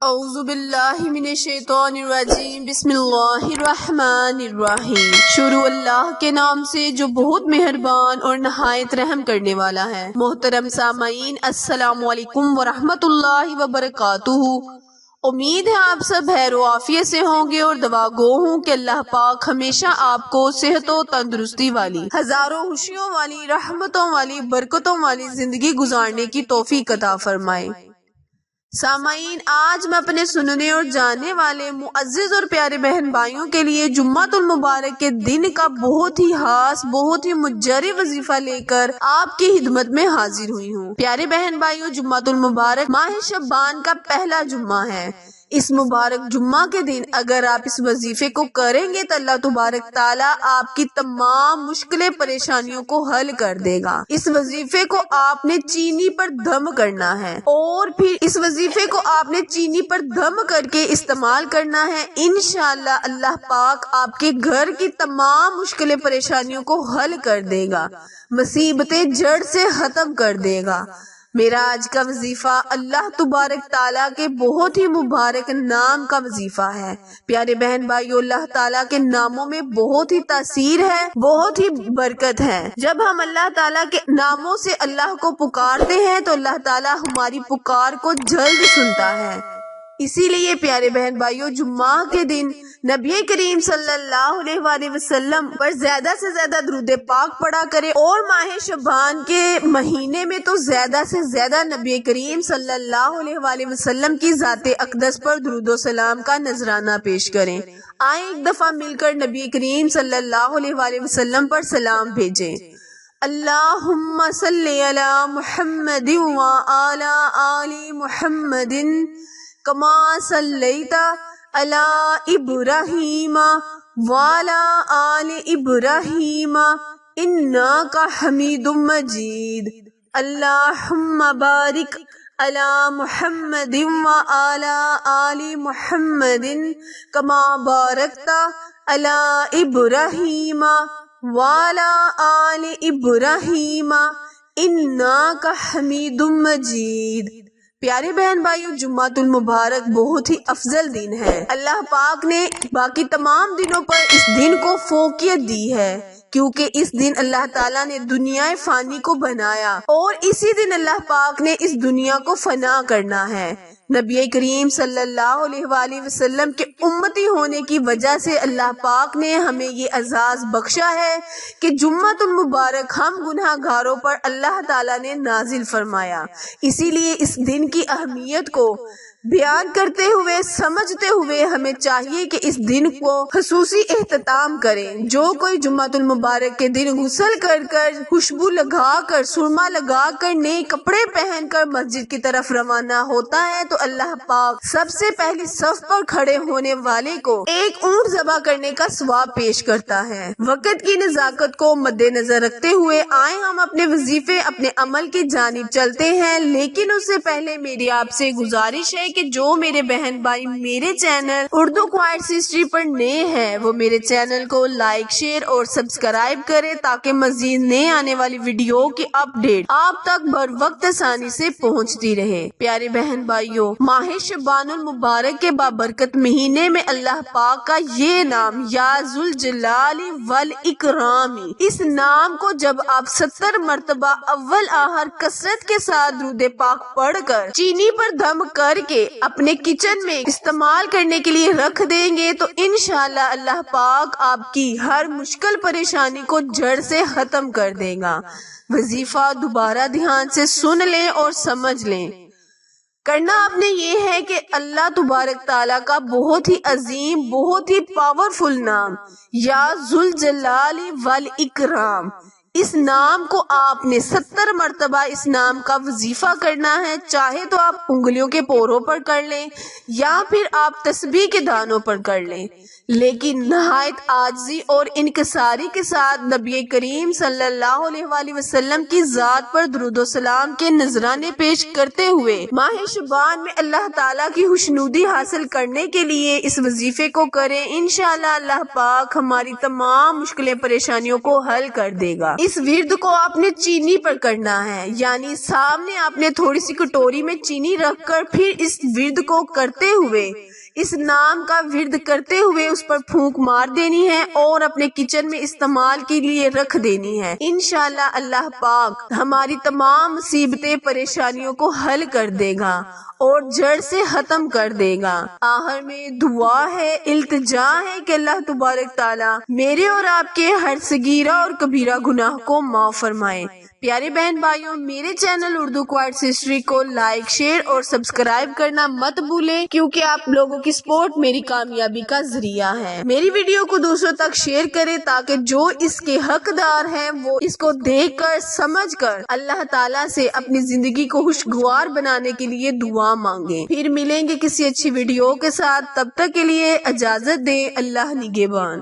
اعوذ باللہ من الشیطان الرجیم، بسم اللہ الرحمن الرحیم۔ شروع اللہ کے نام سے جو بہت مہربان اور نہایت رحم کرنے والا ہے۔ محترم سامعین، السلام علیکم ورحمۃ اللہ وبرکاتہ۔ امید ہے آپ سب خیر و عافیت سے ہوں گے اور دعا گو ہوں کہ اللہ پاک ہمیشہ آپ کو صحت و تندرستی والی، ہزاروں خوشیوں والی، رحمتوں والی، برکتوں والی زندگی گزارنے کی توفیق عطا فرمائے۔ سامعین، آج میں اپنے سننے اور جاننے والے معزز اور پیارے بہن بھائیوں کے لیے جمعۃ المبارک کے دن کا بہت ہی خاص، بہت ہی مجرب وظیفہ لے کر آپ کی خدمت میں حاضر ہوئی ہوں۔ پیارے بہن بھائیوں، جمعۃ المبارک ماہ شعبان کا پہلا جمعہ ہے۔ اس مبارک جمعہ کے دن اگر آپ اس وظیفے کو کریں گے تو اللہ تبارک تعالیٰ آپ کی تمام مشکلیں پریشانیوں کو حل کر دے گا۔ اس وظیفے کو آپ نے چینی پر دم کرنا ہے اور پھر اس وظیفے کو آپ نے چینی پر دم کر کے استعمال کرنا ہے۔ انشاءاللہ اللہ پاک آپ کے گھر کی تمام مشکلیں پریشانیوں کو حل کر دے گا، مصیبتیں جڑ سے ختم کر دے گا۔ میرا آج کا وظیفہ اللہ تبارک تعالیٰ کے بہت ہی مبارک نام کا وظیفہ ہے۔ پیارے بہن بھائیو، اللہ تعالیٰ کے ناموں میں بہت ہی تاثیر ہے، بہت ہی برکت ہے۔ جب ہم اللہ تعالیٰ کے ناموں سے اللہ کو پکارتے ہیں تو اللہ تعالیٰ ہماری پکار کو جلد سنتا ہے۔ اسی لیے پیارے بہن بھائیو، جمعہ کے دن نبی کریم صلی اللہ علیہ وآلہ وسلم پر زیادہ سے زیادہ درود پاک پڑھا کرے، اور ماہ شعبان کے مہینے میں تو زیادہ سے زیادہ نبی کریم صلی اللہ علیہ وآلہ وسلم کی ذات اقدس پر درود و سلام کا نذرانہ پیش کریں۔ آئیں ایک دفعہ مل کر نبی کریم صلی اللہ علیہ وآلہ وسلم پر سلام بھیجیں۔ اللہم صلی علی محمد وعلی آل محمد کما صلیت علی ابراہیم وعلی آل ابراہیم انک حمید مجید۔ اللہم بارک علی محمد وعلی آل محمد کما بارکت علی ابراہیم وعلی آل ابراہیم انک حمید مجید۔ پیارے بہن بھائیو، جمعۃ المبارک بہت ہی افضل دن ہے۔ اللہ پاک نے باقی تمام دنوں پر اس دن کو فوقیت دی ہے، کیونکہ اس دن اللہ تعالیٰ نے دنیا فانی کو بنایا اور اسی دن اللہ پاک نے اس دنیا کو فنا کرنا ہے۔ نبی کریم صلی اللہ علیہ وآلہ وسلم کے امتی ہونے کی وجہ سے اللہ پاک نے ہمیں یہ اعزاز بخشا ہے کہ جمعۃ المبارک ہم گناہ گاروں پر اللہ تعالیٰ نے نازل فرمایا۔ اسی لیے اس دن کی اہمیت کو بیان کرتے ہوئے، سمجھتے ہوئے ہمیں چاہیے کہ اس دن کو خصوصی اہتمام کریں۔ جو کوئی جمعۃ المبارک کے دن غسل کر کر، خوشبو لگا کر، سرما لگا کر، نئے کپڑے پہن کر مسجد کی طرف روانہ ہوتا ہے تو اللہ پاک سب سے پہلی صف پر کھڑے ہونے والے کو ایک اونٹ ذبح کرنے کا ثواب پیش کرتا ہے۔ وقت کی نزاکت کو مد نظر رکھتے ہوئے آئیں ہم اپنے وظیفے، اپنے عمل کی جانب چلتے ہیں، لیکن اس سے پہلے میری آپ سے گزارش ہے کہ جو میرے بہن بھائی میرے چینل اردو کوائٹس ہسٹری پر نئے ہیں وہ میرے چینل کو لائک، شیئر اور سبسکرائب کریں تاکہ مزید نئے آنے والی ویڈیو کی اپڈیٹ آپ تک بر وقت آسانی سے پہنچتی رہے۔ پیارے بہن بھائیوں، ماہ شعبان المبارک کے بابرکت مہینے میں اللہ پاک کا یہ نام یا ذوالجلال والاکرام، اس نام کو جب آپ 70 مرتبہ اول آخر کثرت کے ساتھ درود پاک پڑھ کر چینی پر دم کر کے اپنے کچن میں استعمال کرنے کے لیے رکھ دیں گے تو انشاءاللہ اللہ پاک آپ کی ہر مشکل پریشانی کو جڑ سے ختم کر دے گا۔ وظیفہ دوبارہ دھیان سے سن لیں اور سمجھ لیں۔ کرنا آپ نے یہ ہے کہ اللہ تبارک تعالیٰ کا بہت ہی عظیم، بہت ہی پاورفل نام یا ذوالجلال والاکرام، اس نام کو آپ نے 70 مرتبہ اس نام کا وظیفہ کرنا ہے۔ چاہے تو آپ انگلیوں کے پوروں پر کر لیں یا پھر آپ تسبیح کے دانوں پر کر لیں، لیکن نہایت عاجزی اور انکساری کے ساتھ نبی کریم صلی اللہ علیہ وآلہ وسلم کی ذات پر درود و سلام کے نذرانے پیش کرتے ہوئے ماہ شعبان میں اللہ تعالیٰ کی خوشنودی حاصل کرنے کے لیے اس وظیفے کو کریں۔ انشاءاللہ اللہ پاک ہماری تمام مشکلیں پریشانیوں کو حل کر دے گا۔ اس ورد کو آپ نے چینی پر کرنا ہے، یعنی سامنے آپ نے تھوڑی سی کٹوری میں چینی رکھ کر پھر اس ورد کو کرتے ہوئے، اس نام کا ورد کرتے ہوئے اس پر پھونک مار دینی ہے اور اپنے کچن میں استعمال کے لیے رکھ دینی ہے۔ انشاءاللہ اللہ پاک ہماری تمام مصیبتیں پریشانیوں کو حل کر دے گا اور جڑ سے ختم کر دے گا۔ آخر میں دعا ہے، التجا ہے کہ اللہ تبارک تعالی میرے اور آپ کے ہر صغیرہ اور کبیرہ گناہ کو معاف فرمائے۔ پیارے بہن بھائیوں، میرے چینل اردو کوارٹز ہسٹری کو لائک، شیئر اور سبسکرائب کرنا مت بھولیں، کیونکہ آپ لوگوں کی سپورٹ میری کامیابی کا ذریعہ ہے۔ میری ویڈیو کو دوسروں تک شیئر کریں تاکہ جو اس کے حقدار ہیں وہ اس کو دیکھ کر سمجھ کر اللہ تعالیٰ سے اپنی زندگی کو خوشگوار بنانے کے لیے دعا مانگیں۔ پھر ملیں گے کسی اچھی ویڈیو کے ساتھ، تب تک کے لیے اجازت دیں۔ اللہ نگہبان۔